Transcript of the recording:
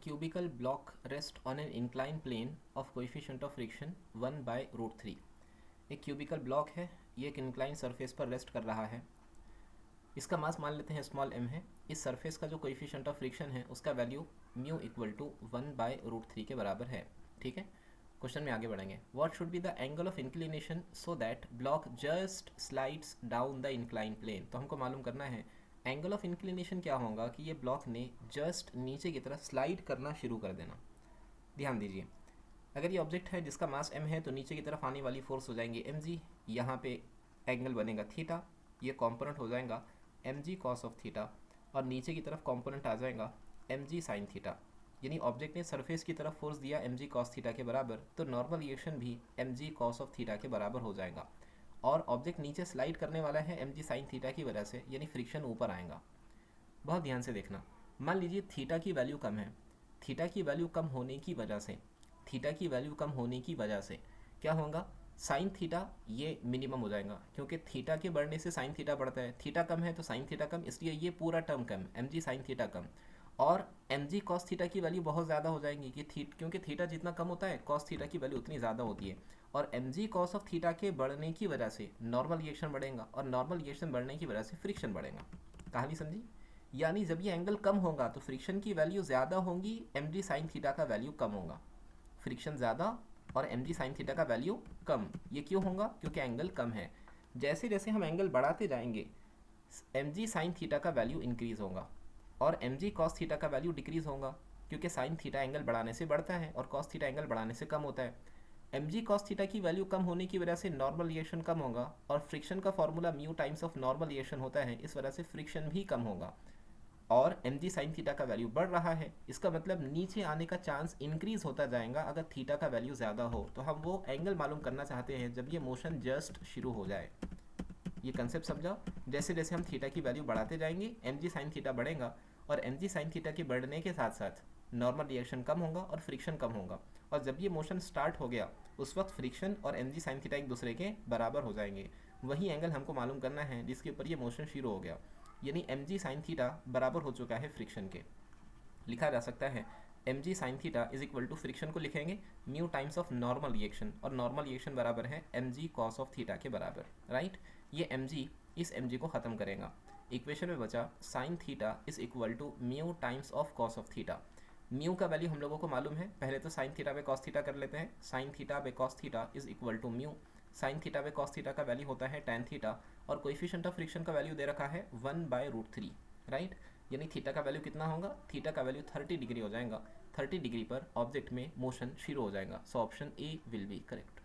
cubical block rest on an inclined plane of coefficient of friction 1/√3। एक cubical block है, ये एक incline surface पर रेस्ट कर रहा है। इसका मास मान लेते हैं स्मॉल m है। इस सरफेस का जो कोएफिशिएंट ऑफ फ्रिक्शन है उसका वैल्यू म्यू इक्वल टू 1/√3 के बराबर है। ठीक है, क्वेश्चन में आगे बढ़ेंगे। What should be the angle of inclination so that block just slides down the incline plane. तो हमको मालूम करना है एंगल ऑफ इंक्लिनेशन क्या होगा कि ये ब्लॉक ने जस्ट नीचे की तरफ स्लाइड करना शुरू कर देना। ध्यान दीजिए, अगर ये ऑब्जेक्ट है जिसका मास m है तो नीचे की तरफ आने वाली फोर्स हो जाएंगे mg, यहाँ पे एंगल बनेगा थीटा, ये कॉम्पोनेंट हो जाएगा mg cos ऑफ थीटा, और नीचे की तरफ कॉम्पोनेंट आ जाएगा mg sin थीटा। यानी ऑब्जेक्ट ने सरफेस की तरफ फोर्स दिया mg cos थीटा के बराबर, तो नॉर्मल रिएक्शन भी mg cos ऑफ थीटा के बराबर हो जाएगा। और ऑब्जेक्ट नीचे स्लाइड करने वाला है mg sin थीटा की वजह से, यानी फ्रिक्शन ऊपर आएगा। बहुत ध्यान से देखना, मान लीजिए थीटा की वैल्यू कम है। थीटा की वैल्यू कम होने की वजह से, थीटा की वैल्यू कम होने की वजह से क्या होगा, साइन थीटा ये मिनिमम हो जाएगा, क्योंकि थीटा के बढ़ने से साइन थीटा बढ़ता है। थीटा कम है तो साइन थीटा कम, इसलिए ये पूरा टर्म कम, mg साइन थीटा कम। और mg cos थीटा की वैल्यू बहुत ज़्यादा हो जाएंगी कि क्योंकि थीटा जितना कम होता है cos थीटा की वैल्यू उतनी ज़्यादा होती है। और mg cos ऑफ थीटा के बढ़ने की वजह से नॉर्मल रिएक्शन बढ़ेगा, और नॉर्मल रिएक्शन बढ़ने की वजह से फ्रिक्शन बढ़ेगा। कहानी समझी? यानी जब ये एंगल कम होगा तो फ्रिक्शन की वैल्यू ज़्यादा होगी, mg साइन थीटा का वैल्यू कम होगा। फ्रिक्शन ज़्यादा और mg साइन थीटा का वैल्यू कम, ये क्यों होगा? क्योंकि एंगल कम है। जैसे जैसे हम एंगल बढ़ाते जाएंगे mg साइन थीटा का वैल्यू इंक्रीज़ होगा और mg cos थीटा का वैल्यू डिक्रीज़ होगा, क्योंकि साइन थीटा एंगल बढ़ाने से बढ़ता है और cos थीटा एंगल बढ़ाने से कम होता है। mg cos थीटा की वैल्यू कम होने की वजह से नॉर्मल रिएक्शन कम होगा, और फ्रिक्शन का formula mu times of normal reaction होता है, इस वजह से फ्रिक्शन भी कम होगा। और mg साइन थीटा का वैल्यू बढ़ रहा है, इसका मतलब नीचे आने का चांस इंक्रीज होता जाएगा अगर थीटा का वैल्यू ज़्यादा हो। तो हम वो एंगल मालूम करना चाहते हैं जब ये मोशन जस्ट शुरू हो जाए। ये कंसेप्ट समझाओ। जैसे जैसे हम थीटा की वैल्यू बढ़ाते जाएंगे mg साइन थीटा बढ़ेगा, और mg साइन थीटा के बढ़ने के साथ साथ नॉर्मल रिएक्शन कम होगा और फ्रिक्शन कम होगा। और जब ये मोशन स्टार्ट हो गया उस वक्त फ्रिक्शन और mg साइन थीटा एक दूसरे के बराबर हो जाएंगे। वही एंगल हमको मालूम करना है जिसके ऊपर ये मोशन शुरू हो गया, यानी mg साइन थीटा बराबर हो चुका है फ्रिक्शन के। लिखा जा सकता है mg sine theta is equal to, friction को लिखेंगे mu times of normal reaction, और नॉर्मल रिएक्शन बराबर है mg cos ऑफ थीटा के बराबर। राइट, ये mg इस mg को ख़त्म करेगा। इक्वेशन में बचा sine theta is equal to mu times of cos of theta. Mu का वैल्यू हम लोगों को मालूम है, पहले तो साइन थीटा पे cos थीटा कर लेते हैं। साइन थीटा पे cos theta is equal to mu, sine theta पे cos थीटा का वैल्यू होता है tan थीटा, और कोएफिशिएंट ऑफ फ्रिक्शन का वैल्यू दे रखा है 1/√3। राइट, यानी थीटा का वैल्यू कितना होगा? थीटा का वैल्यू 30 डिग्री हो जाएगा। 30 डिग्री पर ऑब्जेक्ट में मोशन शुरू हो जाएगा। So option A will be correct.